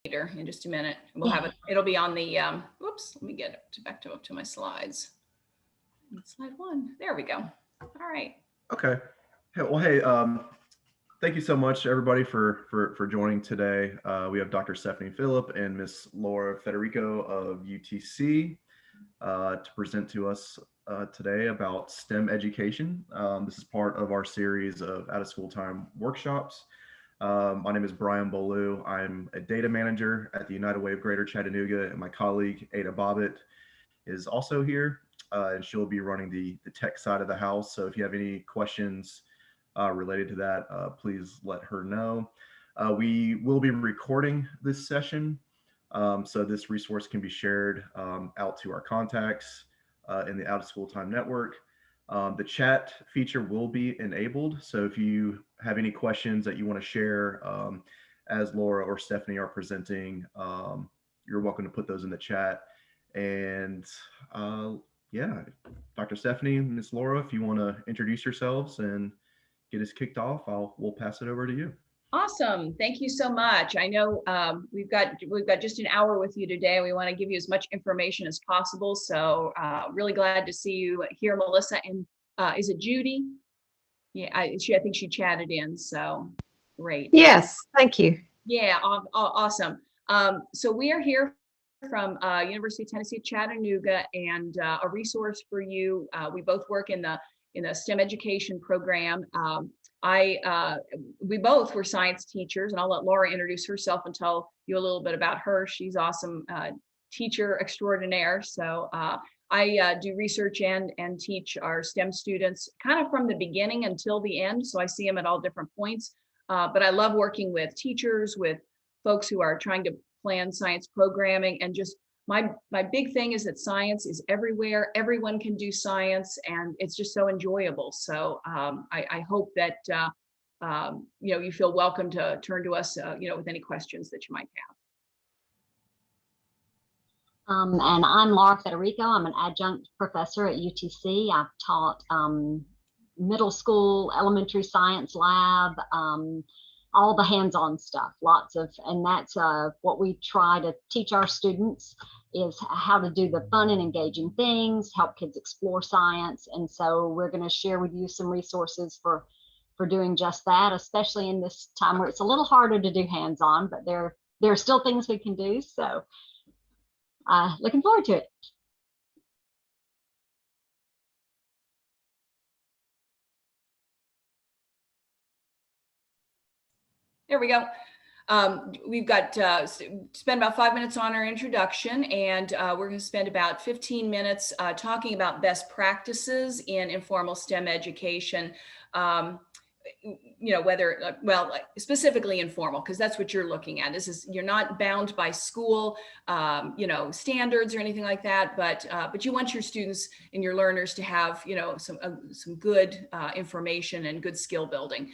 in just a minute. We'll have it. It'll be on the, whoops, let me get it back to my slides. Slide 1. There we go. All right. Okay. Well, hey, thank you so much, everybody, for joining today. We have Dr. Stephanie Philipp and Miss Laura Federico of UTC to present to us today about STEM education. This is part of our series of out-of-school time workshops. My name is Brian Bolu. I'm a data manager at the United Way of Greater Chattanooga, and my colleague Ada Bobbitt is also here, and she'll be running the tech side of the house. So if you have any questions related to that, please let her know. We will be recording this session, so this resource can be shared out to our contacts in the Out of School Time Network. The chat feature will be enabled, so if you have any questions that you want to share as Laura or Stephanie are presenting, you're welcome to put those in the chat. And yeah, Dr. Stephanie and Ms. Laura, if you want to introduce yourselves and get us kicked off, we'll pass it over to you. Awesome. Thank you so much. I know we've got just an hour with you today. We want to give you as much information as possible. So really glad to see you here, Melissa. And is it Judy? Yeah, I think she chatted in. So great. Yes, thank you. Yeah, awesome. So we are here from University of Tennessee, Chattanooga, and a resource for you. We both work in the STEM education program. We both were science teachers, and I'll let Laura introduce herself and tell you a little bit about her. She's awesome teacher extraordinaire. So I do research and teach our STEM students kind of from the beginning until the end. So I see them at all different points. But I love working with teachers, with folks who are trying to plan science programming, and just my big thing is that science is everywhere. Everyone can do science, and it's just so enjoyable. So I hope that you feel welcome to turn to us with any questions that you might have. And I'm Laura Federico. I'm an adjunct professor at UTC. I've taught middle school, elementary science lab, all the hands-on stuff, and that's what we try to teach our students, is how to do the fun and engaging things, help kids explore science. And so we're going to share with you some resources for doing just that, especially in this time where it's a little harder to do hands-on, but there are still things we can do. So looking forward to it. There we go. We've got spend about 5 minutes on our introduction, and we're going to spend about 15 minutes talking about best practices in informal STEM education. Whether, specifically informal, because that's what you're looking at. You're not bound by school, standards or anything like that, but you want your students and your learners to have, some good information and good skill building.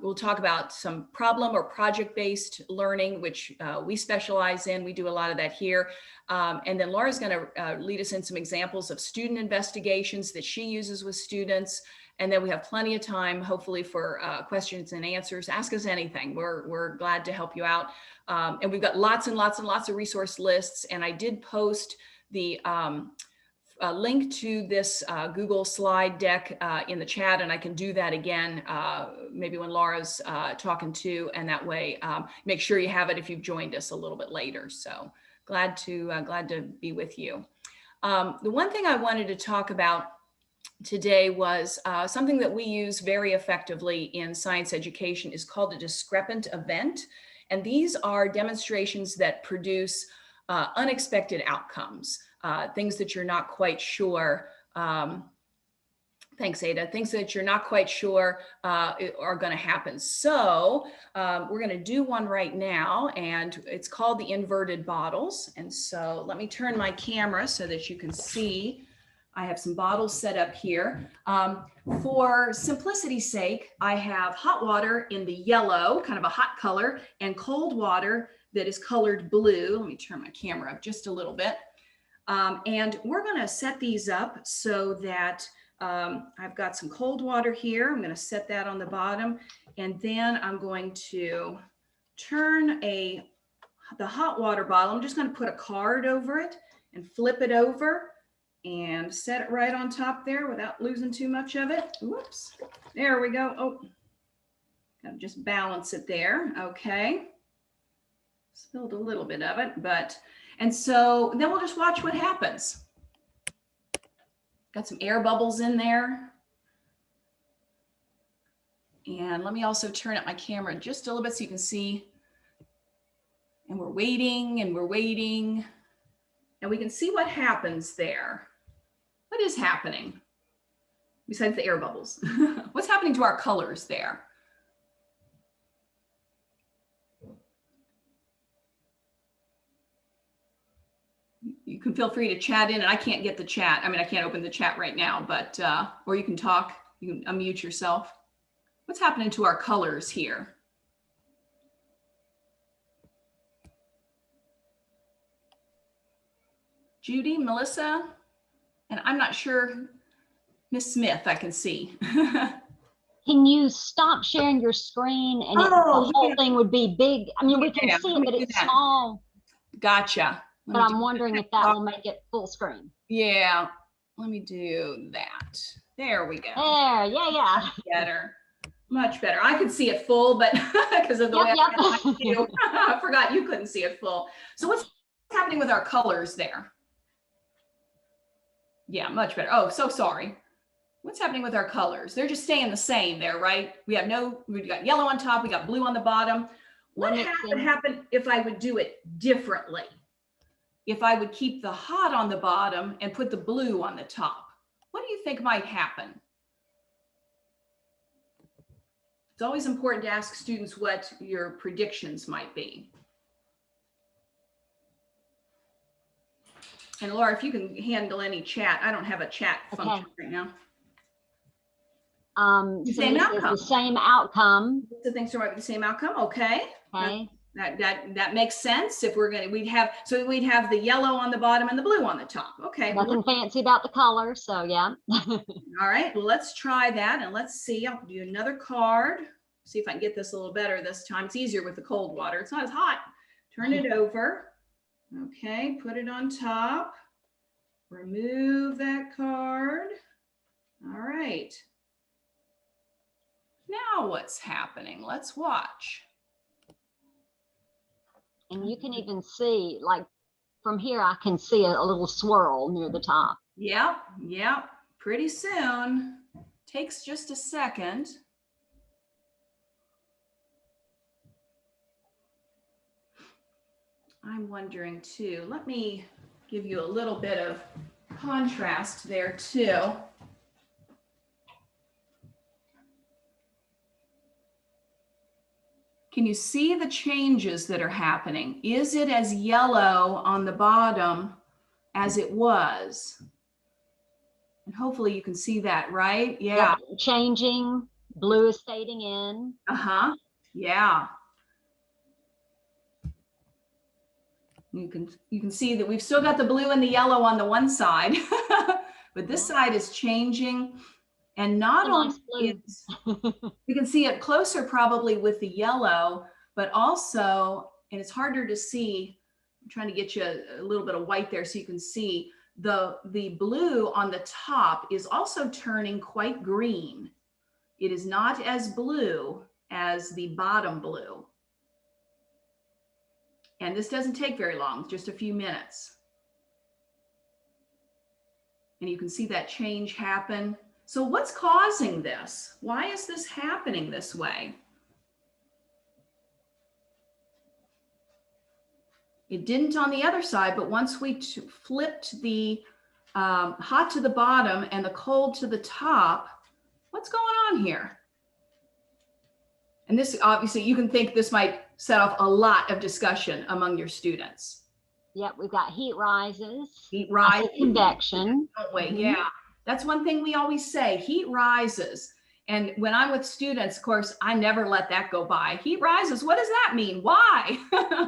We'll talk about some problem or project-based learning, which we specialize in. We do a lot of that here. And then Laura's going to lead us in some examples of student investigations that she uses with students. And then we have plenty of time, hopefully, for questions and answers. Ask us anything. We're glad to help you out. And we've got lots and lots and lots of resource lists. And I did post the link to this Google slide deck in the chat, and I can do that again, maybe when Laura's talking too, and that way make sure you have it if you've joined us a little bit later. So glad to be with you. The one thing I wanted to talk about today was something that we use very effectively in science education is called a discrepant event. And these are demonstrations that produce unexpected outcomes, things that you're not quite sure. Thanks, Ada. Things that you're not quite sure are going to happen. So we're going to do one right now, and it's called the inverted bottles. And so let me turn my camera so that you can see. I have some bottles set up here. For simplicity's sake, I have hot water in the yellow, kind of a hot color, and cold water that is colored blue. Let me turn my camera up just a little bit. And we're going to set these up so that I've got some cold water here. I'm going to set that on the bottom, and then I'm going to turn a the hot water bottle, I'm just going to put a card over it and flip it over and set it right on top there without losing too much of it. Whoops. There we go. Oh, gotta just balance it there. Okay. Spilled a little bit of it, but, and so then we'll just watch what happens. Got some air bubbles in there. And let me also turn up my camera just a little bit so you can see. And we're waiting and we're waiting. And we can see what happens there. What is happening besides the air bubbles? What's happening to our colors there? You can feel free to chat in, and I can't get the chat. I mean, I can't open the chat right now, but, or you can talk, you can unmute yourself. What's happening to our colors here? Judy, Melissa, and I'm not sure, Miss Smith, I can see. Can you stop sharing your screen and the whole thing would be big? I mean, we can see it, but it's small. Gotcha. But I'm wondering if that will make it full screen. Yeah, let me do that. There we go. There, yeah. Better, much better. I could see it full, but because of the way I do, I forgot you couldn't see it full. So what's happening with our colors there? Yeah, much better. Oh, so sorry. What's happening with our colors? They're just staying the same there, right? We've got yellow on top, we got blue on the bottom. What would happen if I would do it differently? If I would keep the hot on the bottom and put the blue on the top, what do you think might happen? It's always important to ask students what your predictions might be. And Laura, if you can handle any chat, I don't have a chat function right now. Same outcome. The same outcome. So things are the same outcome. Okay. Okay. That makes sense. If we'd have the yellow on the bottom and the blue on the top. Okay. Nothing fancy about the color. So yeah. All right. Well, let's try that and let's see. I'll do another card. See if I can get this a little better this time. It's easier with the cold water. It's not as hot. Turn it over. Okay. Put it on top. Remove that card. All right. Now what's happening? Let's watch. And you can even see, like from here, I can see a little swirl near the top. Yep. Pretty soon. Takes just a second. I'm wondering too. Let me give you a little bit of contrast there too. Can you see the changes that are happening? Is it as yellow on the bottom as it was? And hopefully you can see that, right? Yeah. Yep. Changing, blue is fading in. Yeah. You can see that we've still got the blue and the yellow on the one side, but this side is changing. And not only is, you can see it closer probably with the yellow, but also, and it's harder to see, I'm trying to get you a little bit of white there so you can see, the blue on the top is also turning quite green. It is not as blue as the bottom blue. And this doesn't take very long, just a few minutes. And you can see that change happen. So what's causing this? Why is this happening this way? It didn't on the other side, but once we flipped the hot to the bottom and the cold to the top, what's going on here? And this, obviously, you can think this might set off a lot of discussion among your students. Yep, we've got heat rises. Heat rise. Convection. Don't we? Yeah. That's one thing we always say, heat rises. And when I'm with students, of course, I never let that go by. Heat rises, what does that mean? Why?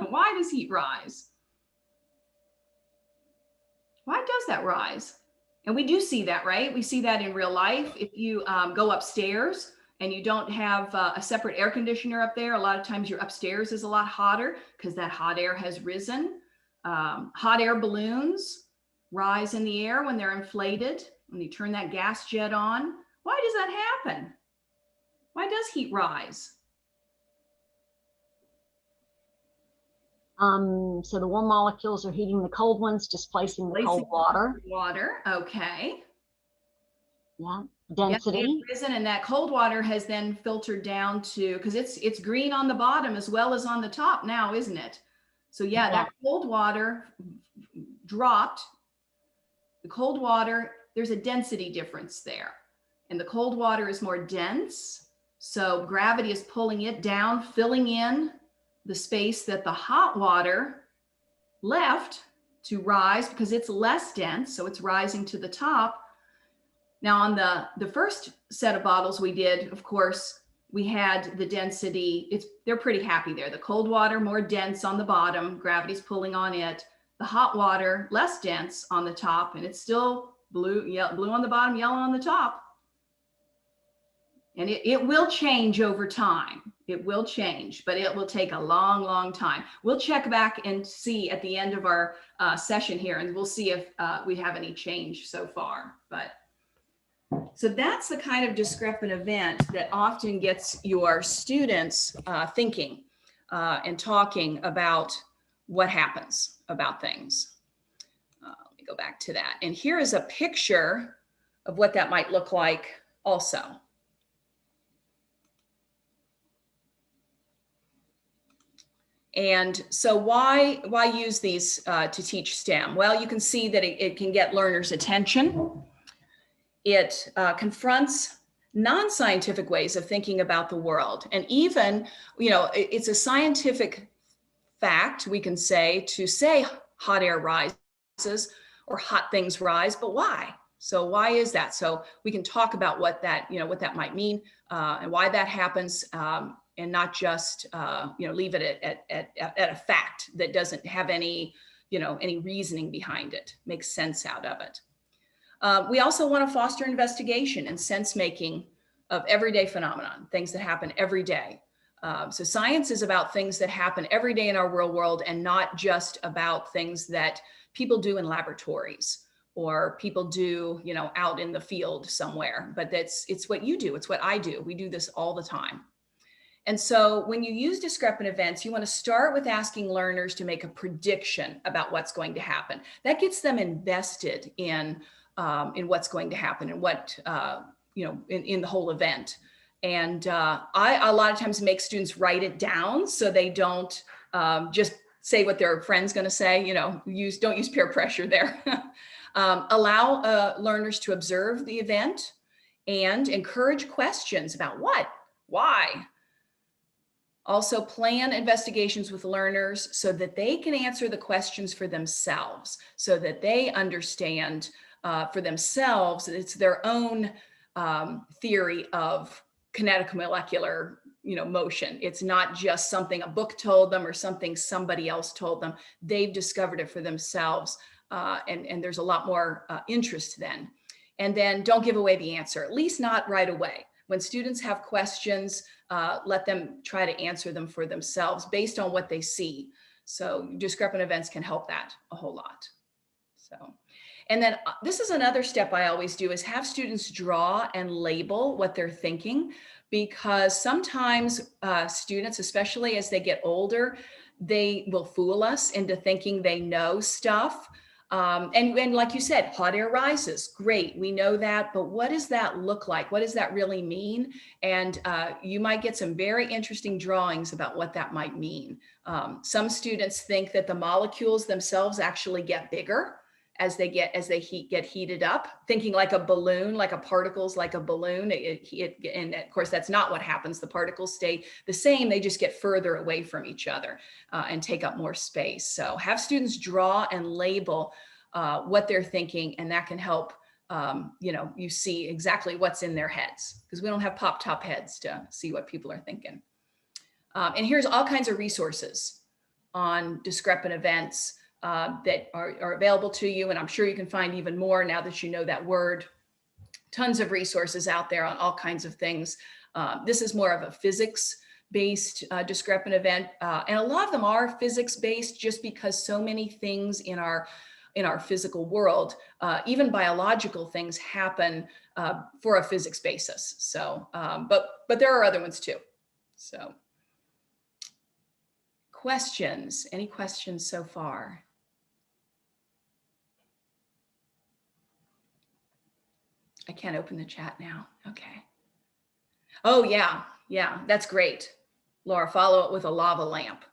Why does heat rise? Why does that rise? And we do see that, right? We see that in real life. If you go upstairs and you don't have a separate air conditioner up there, a lot of times your upstairs is a lot hotter because that hot air has risen. Hot air balloons rise in the air when they're inflated. When you turn that gas jet on, why does that happen? Why does heat rise? So the warm molecules are heating the cold ones, displacing the cold water. Water, okay. Yeah, density. Yeah, risen, and that cold water has then filtered down to, because it's green on the bottom as well as on the top now, isn't it? So yeah, that cold water dropped. The cold water, there's a density difference there. And the cold water is more dense. So gravity is pulling it down, filling in the space that the hot water left to rise because it's less dense. So it's rising to the top. Now on the first set of bottles we did, of course, we had the density, they're pretty happy there. The cold water more dense on the bottom, gravity's pulling on it. The hot water less dense on the top, and it's still blue on the bottom, yellow on the top. And it will change over time. It will change, but it will take a long, long time. We'll check back and see at the end of our session here, and we'll see if we have any change so far. So that's the kind of discrepant event that often gets your students thinking and talking about what happens about things. Let me go back to that. And here is a picture of what that might look like also. And so why use these to teach STEM? Well, you can see that it can get learners' attention. It confronts non-scientific ways of thinking about the world. And even, it's a scientific fact, we can say hot air rises or hot things rise, but why? So why is that? So we can talk about what that might mean and why that happens, and not just leave it at a fact that doesn't have any reasoning behind it, make sense out of it. We also want to foster investigation and sense making of everyday phenomenon, things that happen every day. So science is about things that happen every day in our real world, and not just about things that people do in laboratories or people do, out in the field somewhere. But it's what you do. It's what I do. We do this all the time. And so when you use discrepant events, you want to start with asking learners to make a prediction about what's going to happen. That gets them invested in what's going to happen and what, in the whole event. And I a lot of times make students write it down so they don't just say what their friend's going to say, don't use peer pressure there. Allow learners to observe the event and encourage questions about what, why. Also plan investigations with learners so that they can answer the questions for themselves, so that they understand for themselves, it's their own theory of kinetic molecular motion. It's not just something a book told them or something somebody else told them. They've discovered it for themselves, and there's a lot more interest then. And then don't give away the answer, at least not right away. When students have questions, let them try to answer them for themselves based on what they see. So discrepant events can help that a whole lot. So, and then this is another step I always do, is have students draw and label what they're thinking, because sometimes students, especially as they get older, they will fool us into thinking they know stuff. And like you said, hot air rises, great, we know that, but what does that look like? What does that really mean? And you might get some very interesting drawings about what that might mean. Some students think that the molecules themselves actually get bigger as they get heated up, thinking like a balloon, like a particles, like a balloon. And of course, that's not what happens. The particles stay the same. They just get further away from each other and take up more space. So have students draw and label what they're thinking, and that can help you see exactly what's in their heads, because we don't have pop top heads to see what people are thinking. And here's all kinds of resources on discrepant events that are available to you. And I'm sure you can find even more now that you know that word. Tons of resources out there on all kinds of things This is more of a physics-based discrepant event. And a lot of them are physics-based just because so many things in our physical world, even biological things, happen for a physics basis. So, but there are other ones too. So, questions? Any questions so far? I can't open the chat now. Okay. Oh yeah, that's great. Laura, follow it with a lava lamp.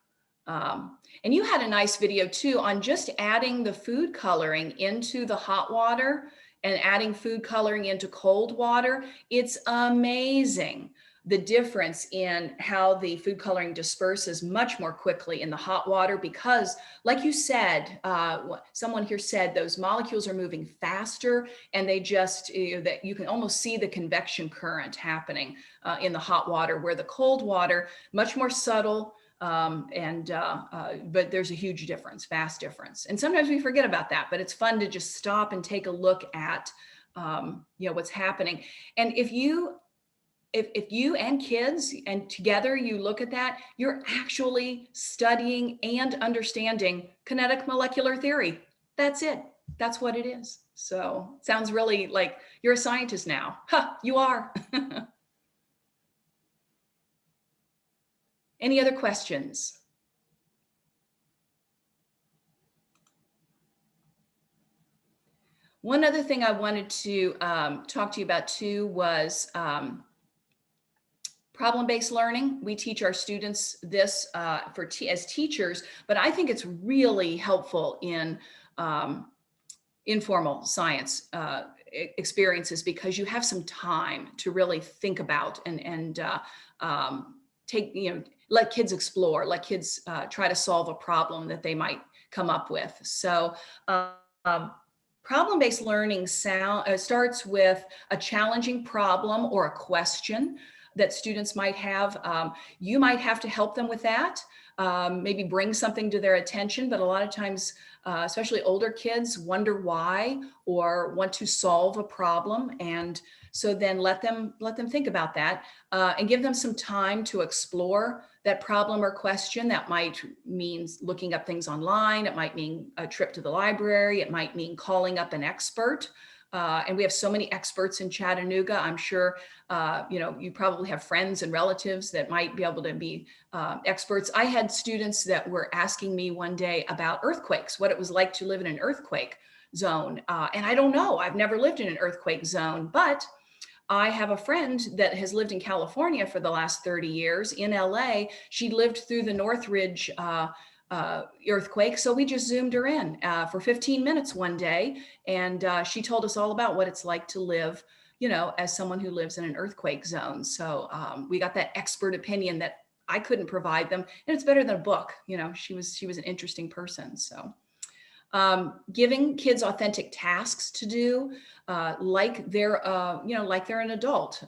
And you had a nice video too on just adding the food coloring into the hot water and adding food coloring into cold water. It's amazing the difference in how the food coloring disperses much more quickly in the hot water because, like you said, someone here said those molecules are moving faster and they just, that you can almost see the convection current happening in the hot water, where the cold water, much more subtle, but there's a huge difference, vast difference. And sometimes we forget about that, but it's fun to just stop and take a look at, what's happening. And if you and kids and together you look at that, you're actually studying and understanding kinetic molecular theory. That's it. That's what it is. So it sounds really like you're a scientist now. Huh, you are. Any other questions? One other thing I wanted to talk to you about too was problem-based learning. We teach our students this as teachers, but I think it's really helpful in informal science experiences because you have some time to really think about and let kids explore, let kids try to solve a problem that they might come up with. So problem-based learning starts with a challenging problem or a question that students might have. You might have to help them with that, maybe bring something to their attention, but a lot of times, especially older kids, wonder why or want to solve a problem. And so then let them think about that and give them some time to explore that problem or question. That might mean looking up things online. It might mean a trip to the library. It might mean calling up an expert. And we have so many experts in Chattanooga. I'm sure, you probably have friends and relatives that might be able to be experts. I had students that were asking me one day about earthquakes, what it was like to live in an earthquake zone. And I don't know, I've never lived in an earthquake zone, but I have a friend that has lived in California for the last 30 years. In LA, she lived through the Northridge earthquake. So we just zoomed her in for 15 minutes one day. And she told us all about what it's like to live, as someone who lives in an earthquake zone. So we got that expert opinion that I couldn't provide them. And it's better than a book. She was an interesting person. So giving kids authentic tasks to do, like they're an adult.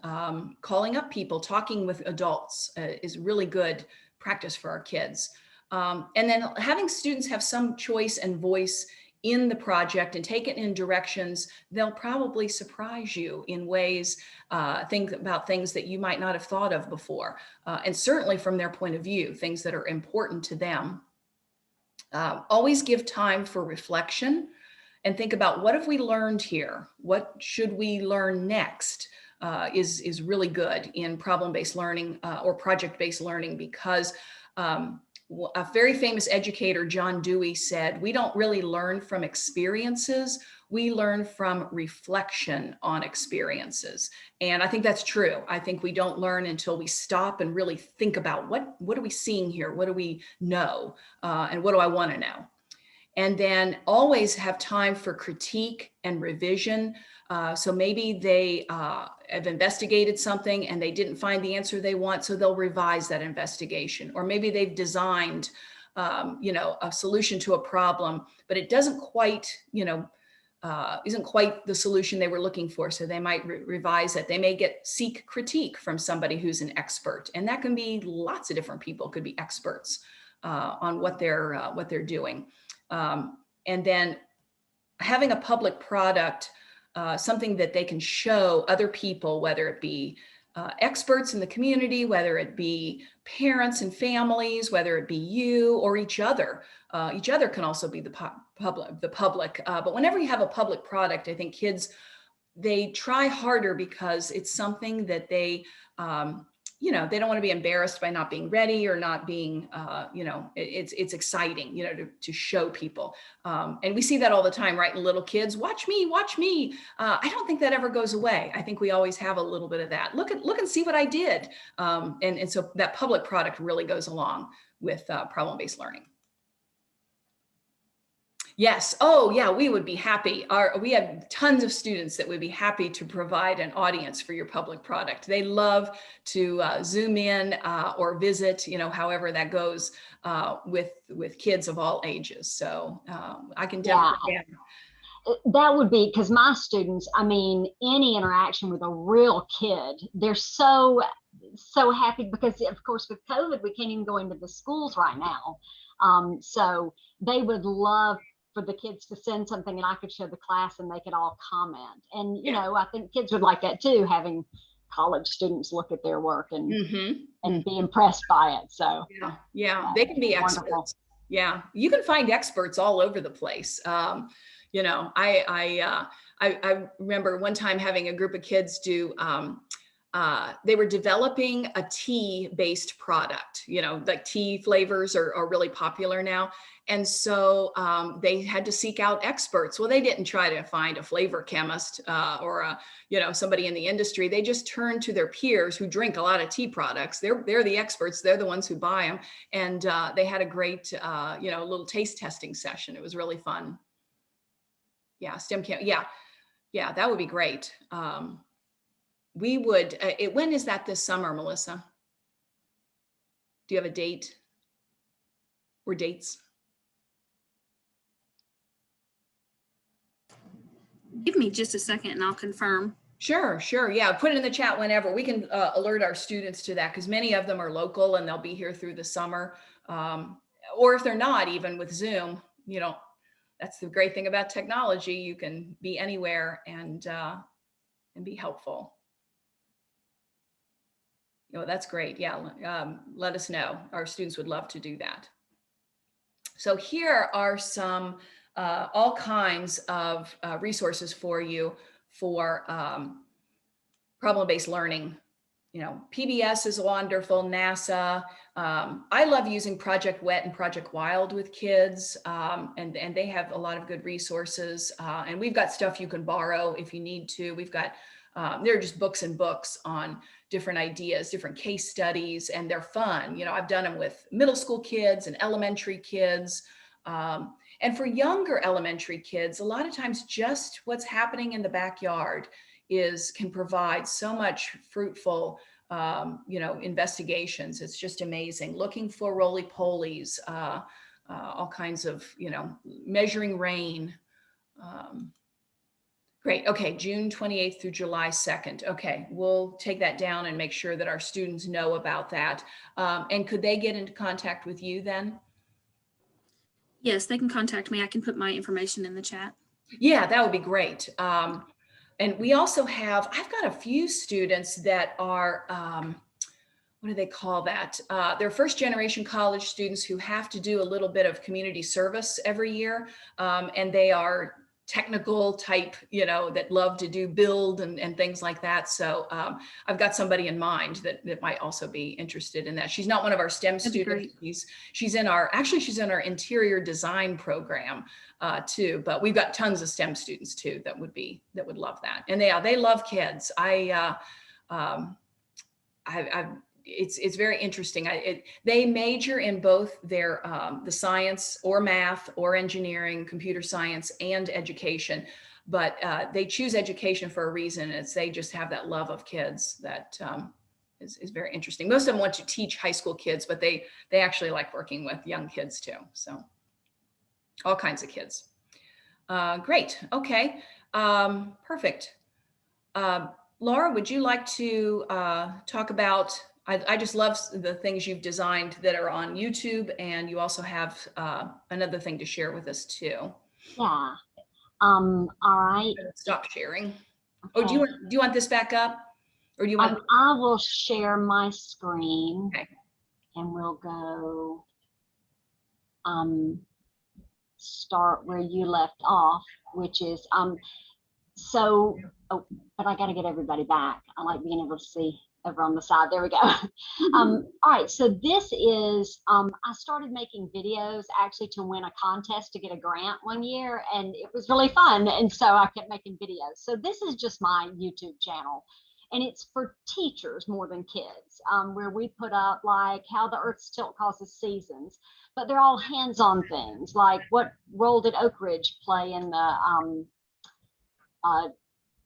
Calling up people, talking with adults is really good practice for our kids. And then having students have some choice and voice in the project and take it in directions, they'll probably surprise you in ways, think about things that you might not have thought of before. And certainly from their point of view, things that are important to them. Always give time for reflection and think about what have we learned here? What should we learn next? Is really good in problem-based learning or project-based learning because a very famous educator, John Dewey, said, we don't really learn from experiences, we learn from reflection on experiences. And I think that's true. I think we don't learn until we stop and really think about what are we seeing here? What do we know? And what do I want to know? And then always have time for critique and revision. So maybe they have investigated something and they didn't find the answer they want, so they'll revise that investigation. Or maybe they've designed, a solution to a problem, but it doesn't quite, isn't quite the solution they were looking for. So they might revise it. They may seek critique from somebody who's an expert, and that can be lots of different people. Could be experts on what they're doing. And then having a public product, something that they can show other people, whether it be experts in the community, whether it be parents and families, whether it be you or each other. Each other can also be the public. But whenever you have a public product, I think kids, they try harder because it's something that they, they don't want to be embarrassed by not being ready or not being, it's exciting, to show people. And we see that all the time, right? Little kids, watch me, watch me. I don't think that ever goes away. I think we always have a little bit of that. Look and see what I did. And so that public product really goes along with problem-based learning. Yes. Oh, yeah. We would be happy. We have tons of students that would be happy to provide an audience for your public product. They love to Zoom in or visit, however that goes with kids of all ages. So I can definitely. Yeah. That would be, because my students, any interaction with a real kid, they're so happy, because of course with COVID, we can't even go into the schools right now. So they would love for the kids to send something and I could show the class and they could all comment. And, I think kids would like that too, having college students look at their work and be impressed by it. So they can be experts. Wonderful. Yeah, you can find experts all over the place. I remember one time having a group of kids do, they were developing a tea-based product, like tea flavors are really popular now. And so they had to seek out experts. Well, they didn't try to find a flavor chemist or somebody in the industry. They just turned to their peers who drink a lot of tea products. They're the experts. They're the ones who buy them. And they had a great, little taste testing session. It was really fun. Yeah, STEM camp. Yeah, that would be great. We would, when is that this summer, Melissa? Do you have a date or dates? Give me just a second and I'll confirm. Sure. Yeah, put it in the chat whenever. We can alert our students to that, because many of them are local and they'll be here through the summer. Or if they're not, even with Zoom, that's the great thing about technology. You can be anywhere and be helpful. That's great. Yeah, let us know. Our students would love to do that. So here are some all kinds of resources for you for problem-based learning. PBS is wonderful, NASA. I love using Project Wet and Project Wild with kids, and they have a lot of good resources. And we've got stuff you can borrow if you need to. We've got, there are just books and books on different ideas, different case studies, and they're fun. I've done them with middle school kids and elementary kids. And for younger elementary kids, a lot of times just what's happening in the backyard can provide so much fruitful, investigations. It's just amazing. Looking for roly-polies, all kinds of, measuring rain. Great. Okay. June 28th through July 2nd. Okay. We'll take that down and make sure that our students know about that. And could they get into contact with you then? Yes, they can contact me. I can put my information in the chat. Yeah, that would be great. And we also I've got a few students that are, what do they call that? They're first generation college students who have to do a little bit of community service every year. And they are technical type, that love to do build and things like that. So I've got somebody in mind that might also be interested in that. She's not one of our STEM students. She's in our interior design program too, but we've got tons of STEM students too that would love that. And they love kids. It's very interesting. They major in both their the science or math or engineering, computer science and education, but they choose education for a reason. It's they just have that love of kids that is very interesting. Most of them want to teach high school kids, but they actually like working with young kids too. So all kinds of kids. Great. Okay. Perfect. Laura, would you like to talk about? I just love the things you've designed that are on YouTube, and you also have another thing to share with us too. Yeah. All right. Stop sharing. Okay. Oh, do you want this back up? Or do you want? I will share my screen. Okay. And we'll go start where you left off, which is so, oh, but I got to get everybody back. I like being able to see over on the side. There we go. All right, so this is I started making videos actually to win a contest to get a grant one year, and it was really fun, and so I kept making videos. So this is just my YouTube channel, and it's for teachers more than kids, where we put up like how the Earth's tilt causes seasons, but they're all hands-on things, like what role did Oak Ridge play in the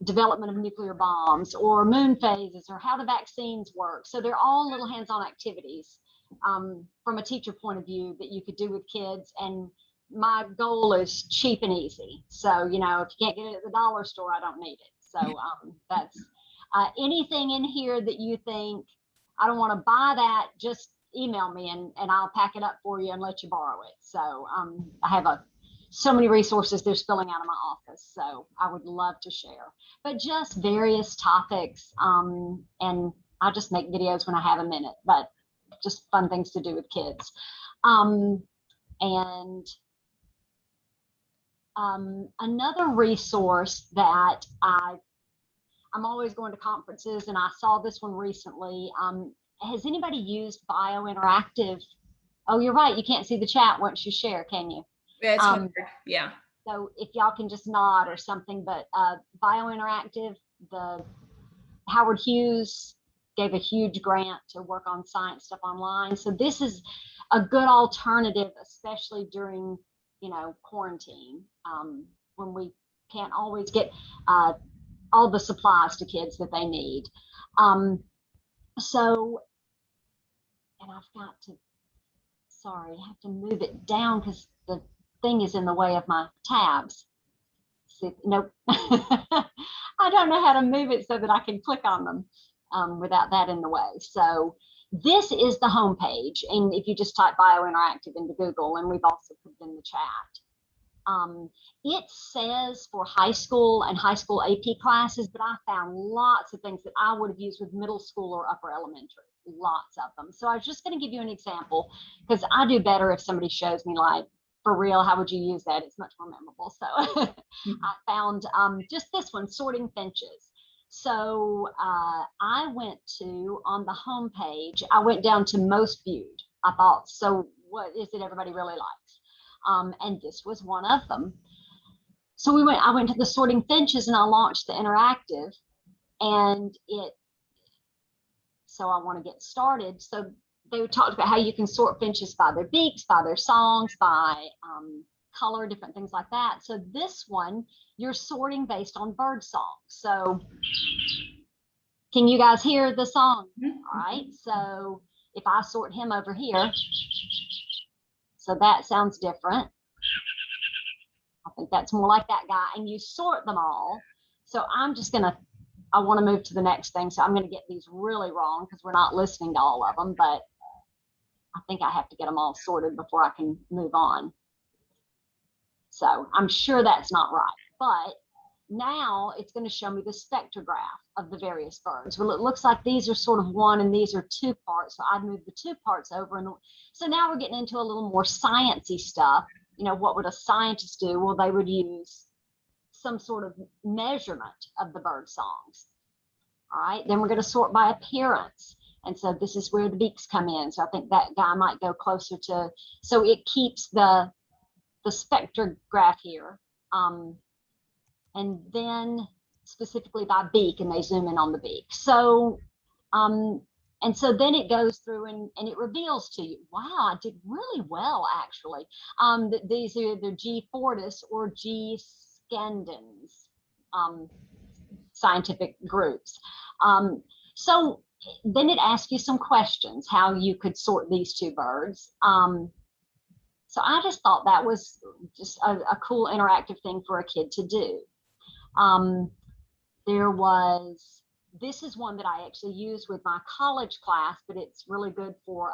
development of nuclear bombs, or moon phases, or how the vaccines work. So they're all little hands-on activities from a teacher point of view that you could do with kids. And my goal is cheap and easy. So, you know, if you can't get it at the dollar store, I don't need it. So that's anything in here that you think, I don't want to buy that, just email me and I'll pack it up for you and let you borrow it. So I have so many resources they're spilling out of my office, so I would love to share, but just various topics. And I just make videos when I have a minute, but just fun things to do with kids. And another resource that I'm always going to conferences, and I saw this one recently. Has anybody used Biointeractive? Oh, you're right. You can't see the chat once you share, can you? Yeah, it's hard. Yeah. So if y'all can just nod or something, but Biointeractive, the Howard Hughes gave a huge grant to work on science stuff online. So this is a good alternative, especially during, you know, quarantine, when we can't always get all the supplies to kids that they need. So, and I've got to, sorry, I have to move it down because the thing is in the way of my tabs. See, nope. I don't know how to move it so that I can click on them without that in the way. So this is the home page. And if you just type Biointeractive into Google, and we've also put it in the chat. It says for high school and high school AP classes, but I found lots of things that I would have used with middle school or upper elementary, lots of them. So I was just going to give you an example, because I do better if somebody shows me, like, for real, how would you use that? It's much more memorable. So I found just this one, sorting Finches. So I went to, on the home page, I went down to most viewed. I thought, so what is it everybody really likes? And this was one of them. So I went to the sorting Finches and I launched the interactive, and so I want to get started. So they talked about how you can sort finches by their beaks, by their songs, by color, different things like that. So this one, you're sorting based on bird song. So can you guys hear the song? All right. So if I sort him over here, so that sounds different. I think that's more like that guy. And you sort them all. So I'm just gonna, I want to move to the next thing. So I'm going to get these really wrong because we're not listening to all of them, but I think I have to get them all sorted before I can move on. So I'm sure that's not right, but now it's going to show me the spectrograph of the various birds. Well, it looks like these are sort of one and these are two parts. So I'd move the two parts over. And so now we're getting into a little more sciencey stuff. You know, what would a scientist do? Well, they would use some sort of measurement of the bird songs. All right, then we're going to sort by appearance. And so this is where the beaks come in. So I think that guy might go closer to, so it keeps the spectrograph here. And then specifically by beak, and they zoom in on the beak. So, and so then it goes through and it reveals to you, wow, I did really well, actually. These are either G. fortis or G. scandens scientific groups. So then it asks you some questions, how you could sort these two birds. So I just thought that was just a cool interactive thing for a kid to do. This is one that I actually use with my college class, but it's really good for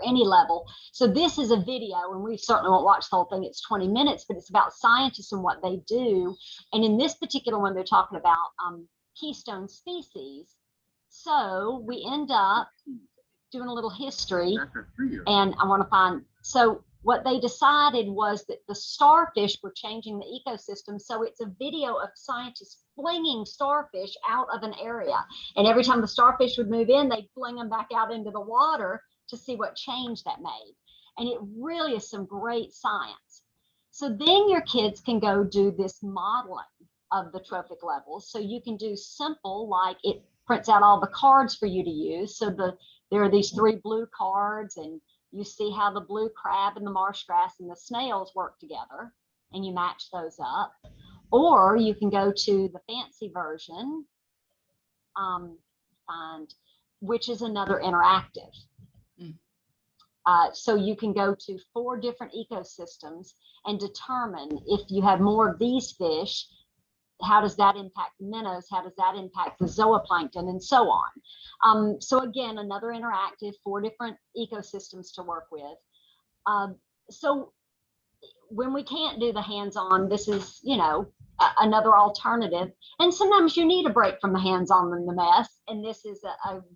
any level. So this is a video, and we certainly won't watch the whole thing. It's 20 minutes, but it's about scientists and what they do. And in this particular one, they're talking about keystone species. So we end up doing a little history, and I want to find, so what they decided was that the starfish were changing the ecosystem. So it's a video of scientists flinging starfish out of an area. And every time the starfish would move in, they'd fling them back out into the water to see what change that made. And it really is some great science. So then your kids can go do this modeling of the trophic levels. So you can do simple, like it prints out all the cards for you to use. So there are these 3 blue cards, and you see how the blue crab and the marsh grass and the snails work together, and you match those up. Or you can go to the fancy version, which is another interactive. So you can go to 4 different ecosystems and determine if you have more of these fish, how does that impact the minnows? How does that impact the zooplankton, and so on? So again, another interactive, 4 different ecosystems to work with. So when we can't do the hands-on, this is, you know, another alternative. And sometimes you need a break from the hands-on and the mess. And this is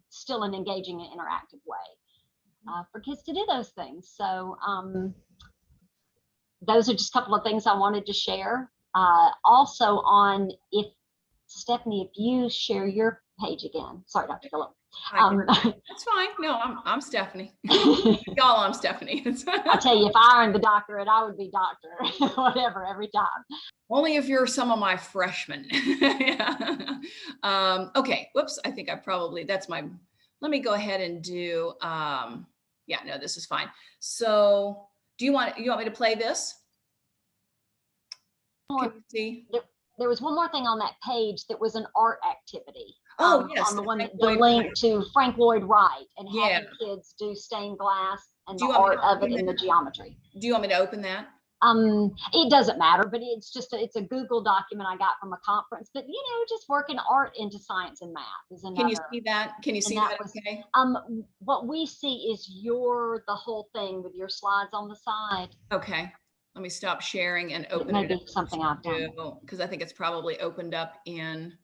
still an engaging and interactive way for kids to do those things. So those are just a couple of things I wanted to share. Also on, if Stephanie, if you share your page again. Sorry, Dr. Philipp. That's fine. No, I'm Stephanie. Y'all, I'm Stephanie. I tell you, if I earned the doctorate, I would be doctor, whatever, every time. Only if you're some of my freshmen. Yeah. Okay, whoops, I think I probably, let me go ahead and do, yeah, no, this is fine. So you want me to play this? Can you see? There was one more thing on that page that was an art activity. Oh, yes. On the link to Frank Lloyd Wright, and having kids do stained glass and the art of it in the geometry. Do you want me to open that? It doesn't matter, but it's just it's a Google document I got from a conference. But you know, just working art into science and math is another. Can you see that? Can you see that? Okay. What we see is the whole thing with your slides on the side. Okay. Let me stop sharing and open it. Maybe something I've done, because I think it's probably opened up in.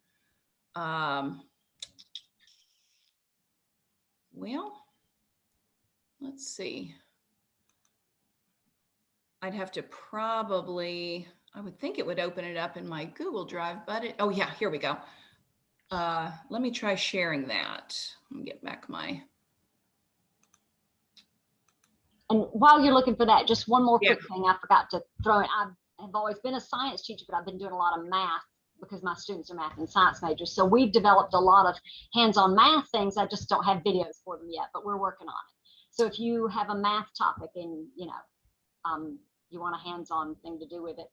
Well, let's see. I'd have to probably, I would think it would open it up in my Google Drive, but oh yeah, here we go. Let me try sharing that. Let me get back my. And while you're looking for that, just one more quick thing I forgot to throw in. I have always been a science teacher, but I've been doing a lot of math because my students are math and science majors. So we've developed a lot of hands-on math things. I just don't have videos for them yet, but we're working on it. So if you have a math topic and, you know, you want a hands-on thing to do with it,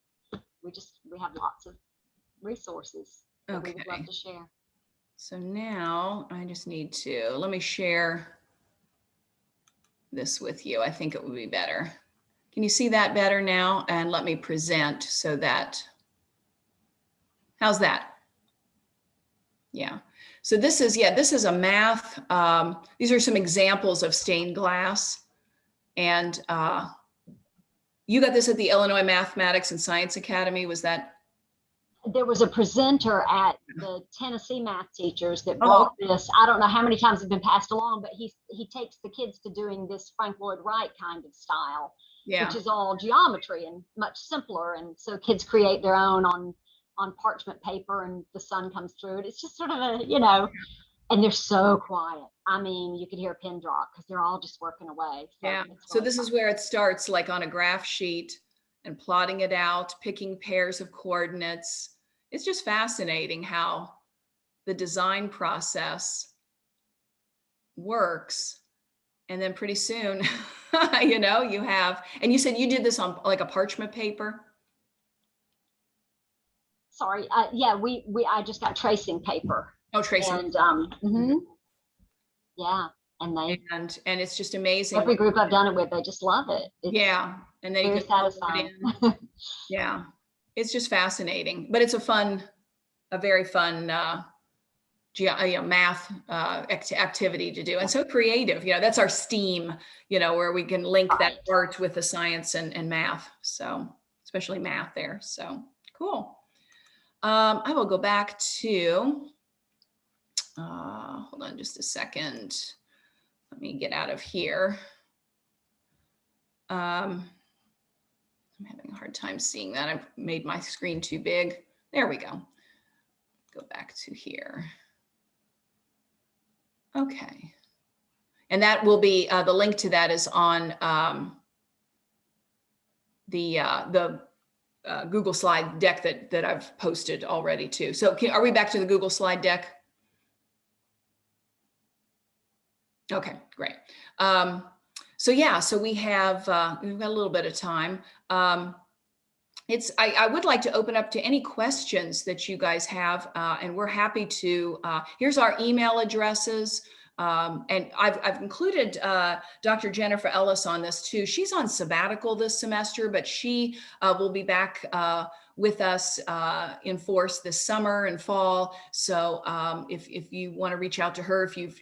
we have lots of resources that we would love to share. So now I just need to, let me share this with you. I think it would be better. Can you see that better now? And let me present so that, how's that? Yeah. So this is a math. These are some examples of stained glass. And you got this at the Illinois Mathematics and Science Academy, was that? There was a presenter at the Tennessee math teachers that brought this. I don't know how many times it's been passed along, but he takes the kids to doing this Frank Lloyd Wright kind of style, which is all geometry and much simpler. And so kids create their own on parchment paper, and the sun comes through it. It's just sort of a, you know, and they're so quiet. I mean, you could hear a pin drop because they're all just working away. So yeah. So this is where it starts, like on a graph sheet, and plotting it out, picking pairs of coordinates. It's just fascinating how the design process works. And then pretty soon, you know, you have, and you said you did this on like a parchment paper? Sorry, yeah, I just got tracing paper. Oh, tracing. And yeah, and it's just amazing. Every group I've done it with, they just love it. It's and then you can satisfying. Yeah, it's just fascinating, but it's a very fun math activity to do, and so creative. You know, that's our STEAM. You know, where we can link that art with the science and math. So especially math there. So cool. I will go back to hold on just a second. Let me get out of here. I'm having a hard time seeing that. I've made my screen too big. There we go. Go back to here. Okay. And that will be, the link to that is on the Google slide deck that I've posted already too. So are we back to the Google slide deck? Okay, great. So yeah, so we've got a little bit of time. I would like to open up to any questions that you guys have, and we're happy to, here's our email addresses. And I've included Dr. Jennifer Ellis on this too. She's on sabbatical this semester, but she will be back with us in force this summer and fall. So if you want to reach out to her, if you've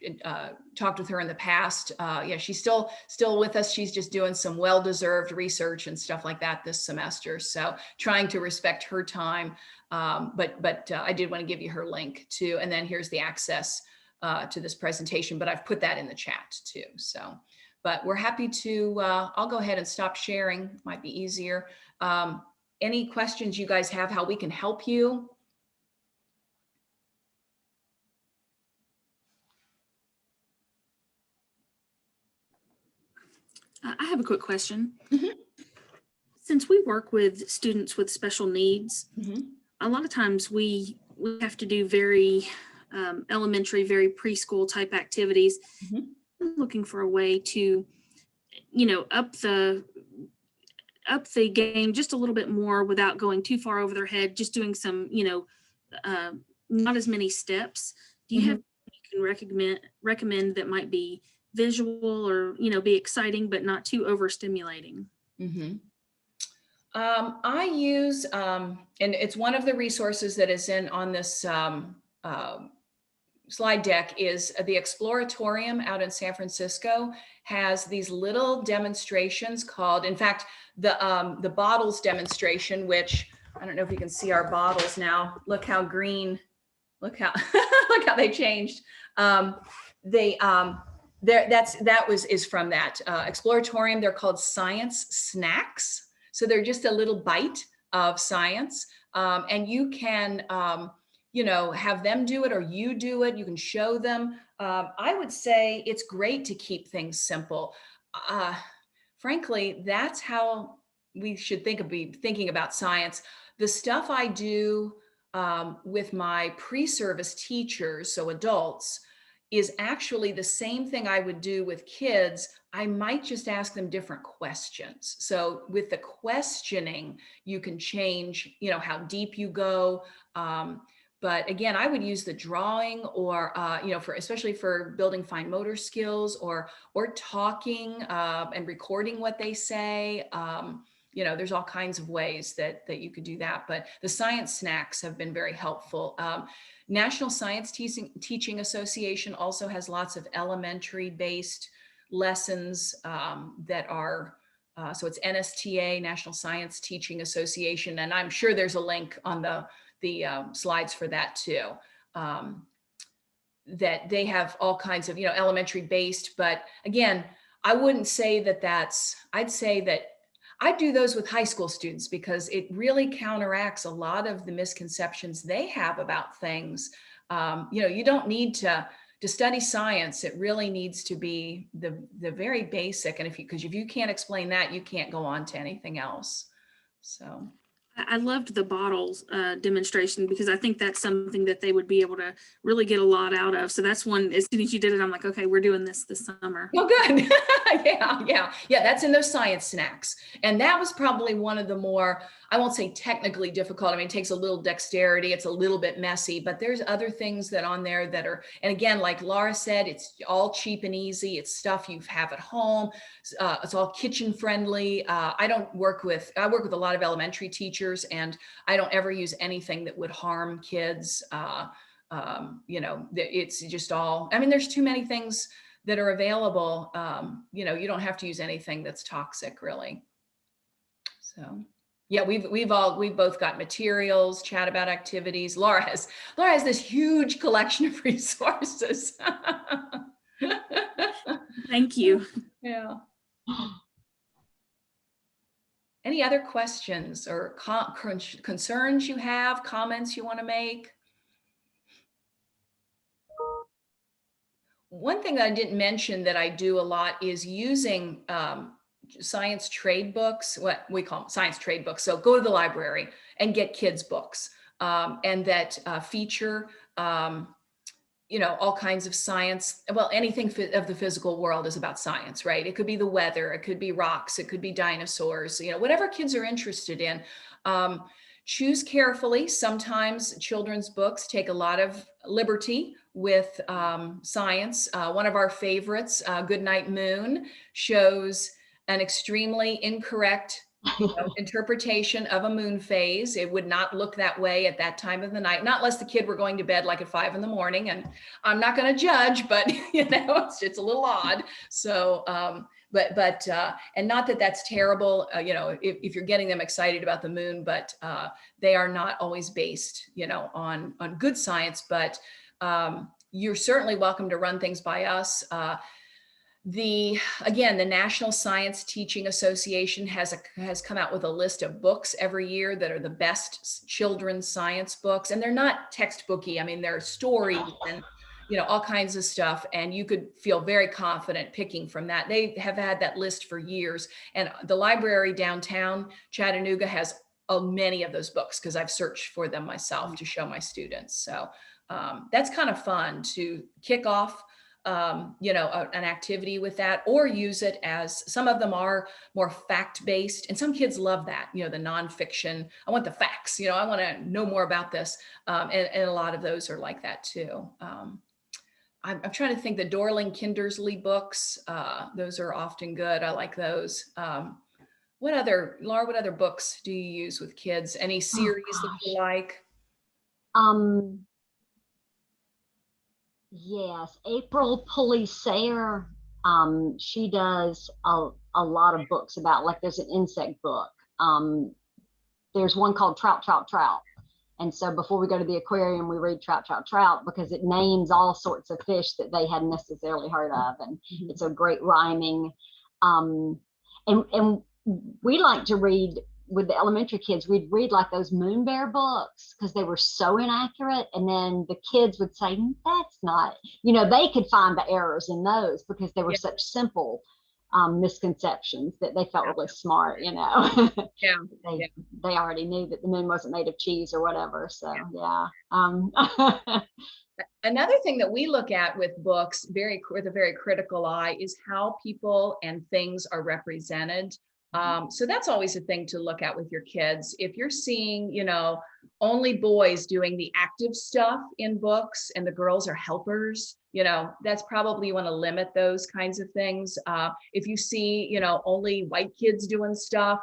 talked with her in the past, yeah, she's still with us. She's just doing some well-deserved research and stuff like that this semester. So trying to respect her time. But I did want to give you her link too. And then here's the access to this presentation, but I've put that in the chat too. So, but we're happy to, I'll go ahead and stop sharing. Might be easier. Any questions you guys have, how we can help you? I have a quick question. Mm-hmm. Since we work with students with special needs, Mm-hmm. a lot of times we have to do very elementary, very preschool type activities. Mm-hmm. I'm looking for a way to, up the game just a little bit more without going too far over their head, just doing some, not as many steps. Do you have you can recommend that might be visual or, be exciting, but not too overstimulating? Mm-hmm. I use, and it's one of the resources that is on this slide deck, is the Exploratorium out in San Francisco has these little demonstrations called, in fact, the bottles demonstration, which I don't know if you can see our bottles now. Look how green, look how, look how they changed. That is from that Exploratorium. They're called science snacks. So they're just a little bite of science. And you can, have them do it or you do it. You can show them. I would say it's great to keep things simple. Frankly, that's how we should be thinking about science. The stuff I do with my pre-service teachers, so adults, is actually the same thing I would do with kids. I might just ask them different questions. So with the questioning, you can change, how deep you go. But again, I would use the drawing or, especially for building fine motor skills or talking and recording what they say. There's all kinds of ways that you could do that. But the science snacks have been very helpful. National Science Teaching Association also has lots of elementary based lessons that are, so it's NSTA, National Science Teaching Association. And I'm sure there's a link on the slides for that too. That they have all kinds of, elementary based, but again, I wouldn't say I'd say that I do those with high school students because it really counteracts a lot of the misconceptions they have about things. You don't need to study science. It really needs to be the very basic. And because if you can't explain that, you can't go on to anything else. So. I loved the bottles demonstration because I think that's something that they would be able to really get a lot out of. So that's one, as soon as you did it, I'm like, okay, we're doing this summer. Oh, good. Yeah. That's in those science snacks. And that was probably one of the more, I won't say technically difficult. I mean, it takes a little dexterity. It's a little bit messy, but there's other things that on there that are, and again, like Laura said, it's all cheap and easy. It's stuff you have at home. It's all kitchen friendly. I work with a lot of elementary teachers, and I don't ever use anything that would harm kids. It's just all, I mean, there's too many things that are available. You don't have to use anything that's toxic really. So. Yeah, we've both got materials, chat about activities. Laura has this huge collection of resources. Thank you. Yeah. Any other questions or concerns you have, comments you want to make? One thing that I didn't mention that I do a lot is using science trade books, what we call them, science trade books. So go to the library and get kids' books and that feature all kinds of science. Well, anything of the physical world is about science, right? It could be the weather, it could be rocks, it could be dinosaurs, whatever kids are interested in. Choose carefully. Sometimes children's books take a lot of liberty with science. One of our favorites, Goodnight Moon, shows an extremely incorrect interpretation of a moon phase. It would not look that way at that time of the night, not unless the kid were going to bed like at 5 a.m. And I'm not going to judge, but it's a little odd. So, and not that that's terrible, if you're getting them excited about the moon, but they are not always based, on good science, but you're certainly welcome to run things by us. The National Science Teaching Association has come out with a list of books every year that are the best children's science books, and they're not textbooky. I mean, they're stories and all kinds of stuff, and you could feel very confident picking from that. They have had that list for years, and the library downtown Chattanooga has many of those books because I've searched for them myself to show my students. So that's kind of fun to kick off an activity with that, or use it as, some of them are more fact-based, and some kids love that, the nonfiction. I want the facts, I want to know more about this. And a lot of those are like that too. I'm trying to think, the Dorling Kindersley books, those are often good. I like those. Laura, what other books do you use with kids? Any series that you like? Yes, April Pulley-Sayre, she does a lot of books about, like, there's an insect book. There's one called Trout, Trout, Trout. And so before we go to the aquarium, we read Trout, Trout, Trout, because it names all sorts of fish that they hadn't necessarily heard of. And it's a great rhyming. And we like to read with the elementary kids. We'd read like those Moon Bear books because they were so inaccurate. And then the kids would say, that's not, they could find the errors in those because they were such simple misconceptions that they felt really smart, Yeah. They already knew that the moon wasn't made of cheese or whatever. So yeah. Another thing that we look at with books with a very critical eye is how people and things are represented. So that's always a thing to look at with your kids. If you're seeing, only boys doing the active stuff in books and the girls are helpers, that's probably, you want to limit those kinds of things. If you see, only white kids doing stuff,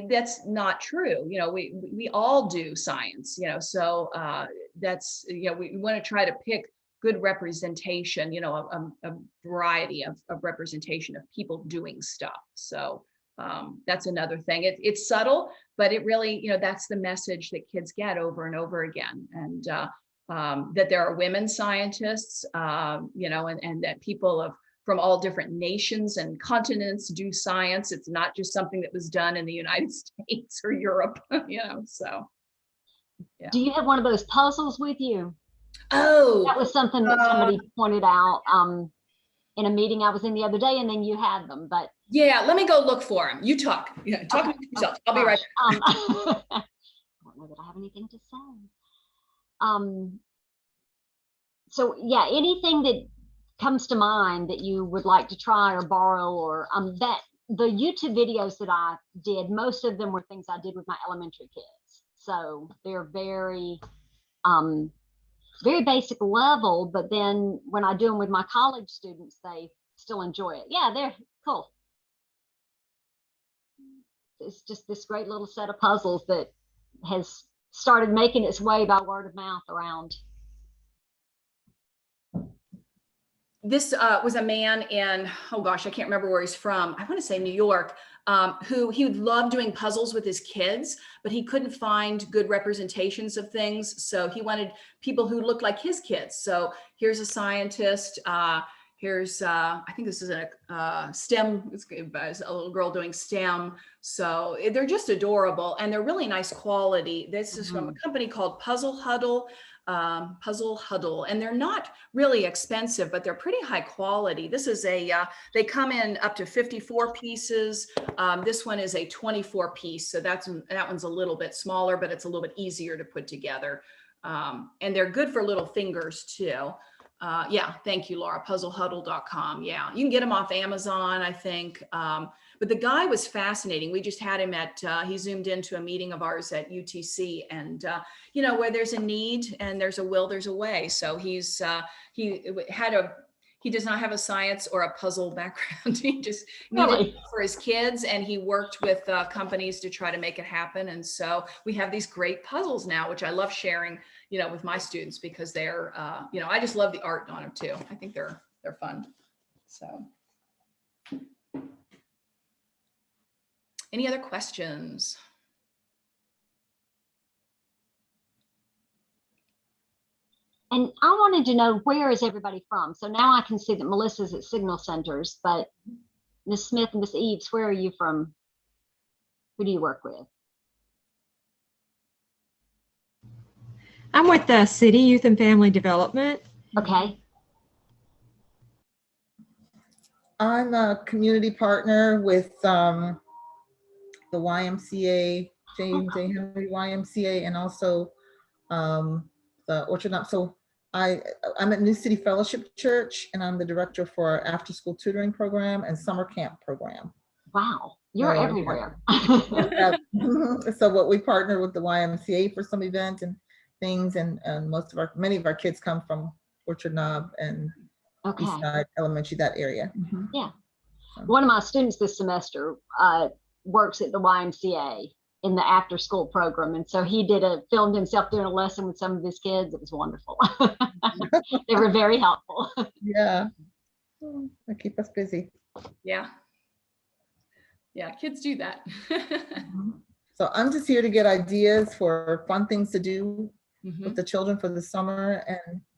that's not true. We all do science, so that's, we want to try to pick good representation, a variety of representation of people doing stuff. So that's another thing. It's subtle, but it really, that's the message that kids get over and over again. And that there are women scientists, and that people from all different nations and continents do science. It's not just something that was done in the United States or Europe, so. Yeah. Do you have one of those puzzles with you? Oh, that was something that somebody pointed out in a meeting I was in the other day, and then you had them, but. Yeah, let me go look for them. You talk. Talk about yourself. I'll be right back. I don't know that I have anything to say. So yeah, anything that comes to mind that you would like to try or borrow, or that the YouTube videos that I did, most of them were things I did with my elementary kids. So they're very basic level, but then when I do them with my college students, they still enjoy it. Yeah, they're cool. It's just this great little set of puzzles that has started making its way by word of mouth around. This was a man in, oh gosh, I can't remember where he's from. I want to say New York. who he would love doing puzzles with his kids, but he couldn't find good representations of things. So he wanted people who looked like his kids. So here's a scientist. Here's, I think this is a STEM, it's a little girl doing STEM. So they're just adorable and they're really nice quality. This is from a company called Puzzle Huddle, and they're not really expensive, but they're pretty high quality. This is a, they come in up to 54 pieces. This one is a 24 piece. So that one's a little bit smaller, but it's a little bit easier to put together. And they're good for little fingers too. Yeah, thank you, Laura, puzzlehuddle.com. Yeah, you can get them off Amazon, I think. But the guy was fascinating. We just had him at, he zoomed into a meeting of ours at UTC, and, you know, where there's a need and there's a will, there's a way. So he does not have a science or a puzzle background. He just needed it for his kids, and he worked with companies to try to make it happen. And so we have these great puzzles now, which I love sharing, you know, with my students, because they're, you know, I just love the art on them too. I think they're fun. So. Any other questions? And I wanted to know, where is everybody from? So now I can see that Melissa's at Signal Centers, but Ms. Smith and Ms. Eves, where are you from? Who do you work with? I'm with the City Youth and Family Development. Okay. I'm a community partner with the YMCA, James A. Henry YMCA, and also the Orchard Knob. So I'm at New City Fellowship Church, and I'm the director for our after-school tutoring program and summer camp program. Wow, you're everywhere. So what we partner with the YMCA for some events and things, and many of our kids come from Orchard Knob and Eastside Elementary, that area. Yeah. One of my students this semester works at the YMCA in the after school program. And so he filmed himself doing a lesson with some of his kids. It was wonderful. They were very helpful. Yeah. They keep us busy. Yeah. Yeah, kids do that. So I'm just here to get ideas for fun things to do with the children for the summer,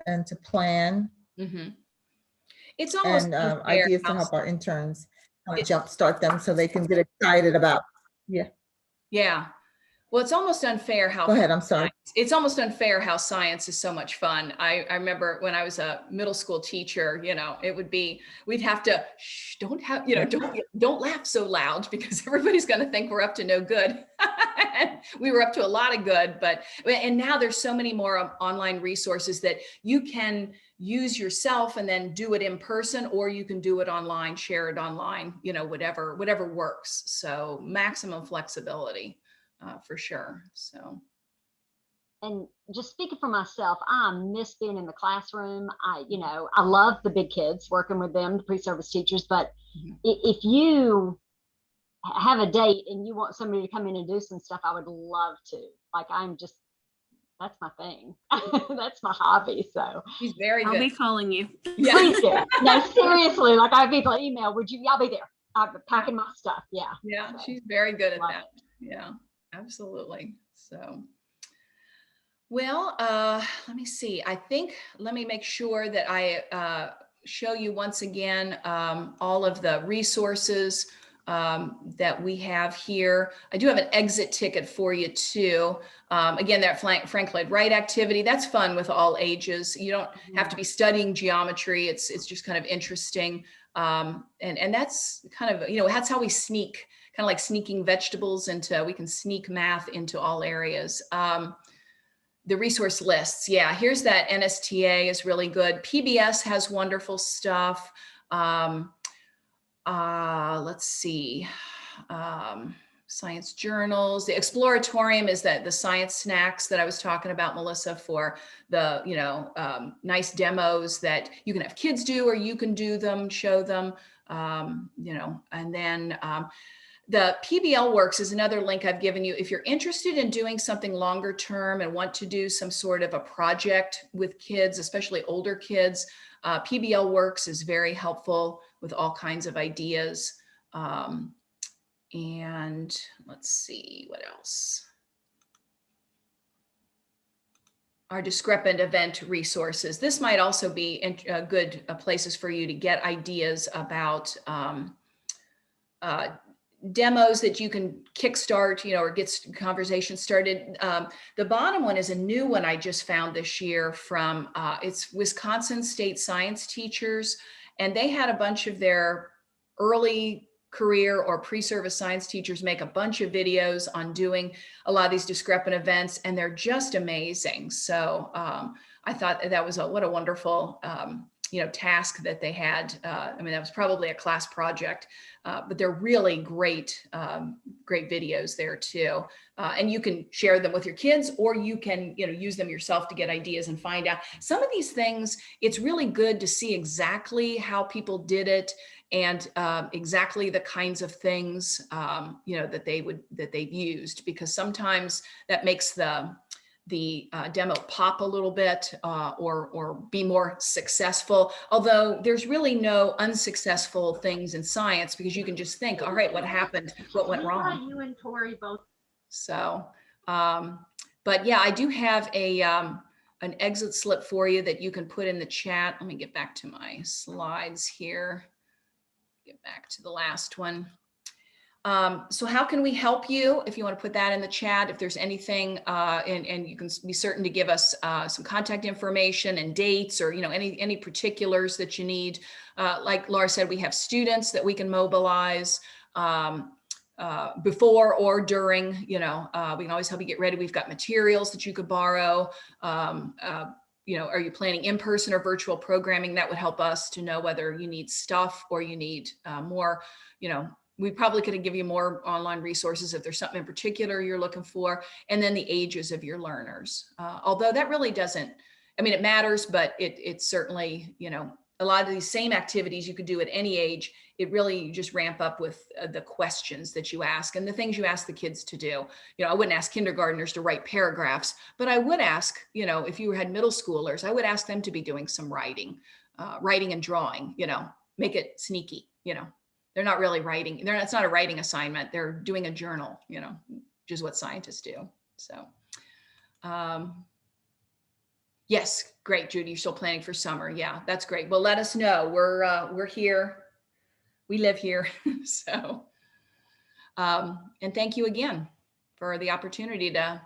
and to plan. It's almost ideas to help our interns jumpstart them so they can get excited about. Yeah. Well, it's almost unfair how. Go ahead, I'm sorry. It's almost unfair how science is so much fun. I remember when I was a middle school teacher, you know, it would be, we'd have to, don't laugh so loud, because everybody's going to think we're up to no good. We were up to a lot of good, and now there's so many more online resources that you can use yourself and then do it in person, or you can do it online, share it online, you know, whatever works. So maximum flexibility. For sure. So, and just speaking for myself, I miss being in the classroom. I love the big kids, working with them, the pre-service teachers, but if you have a date and you want somebody to come in and do some stuff, I would love to. Like, that's my thing. That's my hobby. So he's very good. I'll be calling you. Yeah. Please do. No, seriously, like, I have people email, I'll be there. I'm packing my stuff. Yeah. Yeah, so, she's very good at that. Yeah. Absolutely. So, well, let me see. Let me make sure that I show you once again all of the resources that we have here. I do have an exit ticket for you too. Again, that Frank Lloyd Wright activity, that's fun with all ages. You don't have to be studying geometry. It's just kind of interesting. And that's kind of, that's how we sneak, kind of like sneaking vegetables we can sneak math into all areas. The resource lists. Yeah, here's that NSTA is really good. PBS has wonderful stuff. Let's see. Science journals. The Exploratorium is the science snacks that I was talking about, Melissa, for the, nice demos that you can have kids do, or you can do them, show them, and then the PBL Works is another link I've given you. If you're interested in doing something longer term and want to do some sort of a project with kids, especially older kids, PBL Works is very helpful with all kinds of ideas. And let's see what else. Our Discrepant Event resources. This might also be good places for you to get ideas about demos that you can kickstart, or get conversations started. The bottom one is a new one I just found this year from, it's Wisconsin State Science Teachers, and they had a bunch of their early career or pre-service science teachers make a bunch of videos on doing a lot of these discrepant events, and they're just amazing. So I thought that was what a wonderful task that they had. I mean, that was probably a class project, but they're really great, great videos there too. And you can share them with your kids, or you can, use them yourself to get ideas and find out some of these things. It's really good to see exactly how people did it, and exactly the kinds of things, that they've used, because sometimes that makes the demo pop a little bit, or be more successful. Although there's really no unsuccessful things in science, because you can just think, all right, what happened? What went wrong? You and Tori both. So, but yeah, I do have an exit slip for you that you can put in the chat. Let me get back to my slides here. Get back to the last one. So how can we help you? If you want to put that in the chat, if there's anything, and you can be certain to give us some contact information and dates, or any particulars that you need. Like Laura said, we have students that we can mobilize before or during. We can always help you get ready. We've got materials that you could borrow. Are you planning in-person or virtual programming? That would help us to know whether you need stuff or you need more. We probably could give you more online resources if there's something in particular you're looking for. And then the ages of your learners. Although that really doesn't, it matters, but it's certainly, a lot of these same activities you could do at any age. It really just ramp up with the questions that you ask and the things you ask the kids to do. I wouldn't ask kindergartners to write paragraphs, but I would ask, if you had middle schoolers, I would ask them to be doing some writing and drawing, make it sneaky, They're not really writing. It's not a writing assignment. They're doing a journal, which is what scientists do. So, yes, great, Judy. You're still planning for summer. Yeah, that's great. Well, let us know. We're here. We live here. So, and thank you again for the opportunity to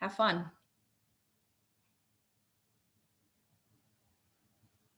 have fun.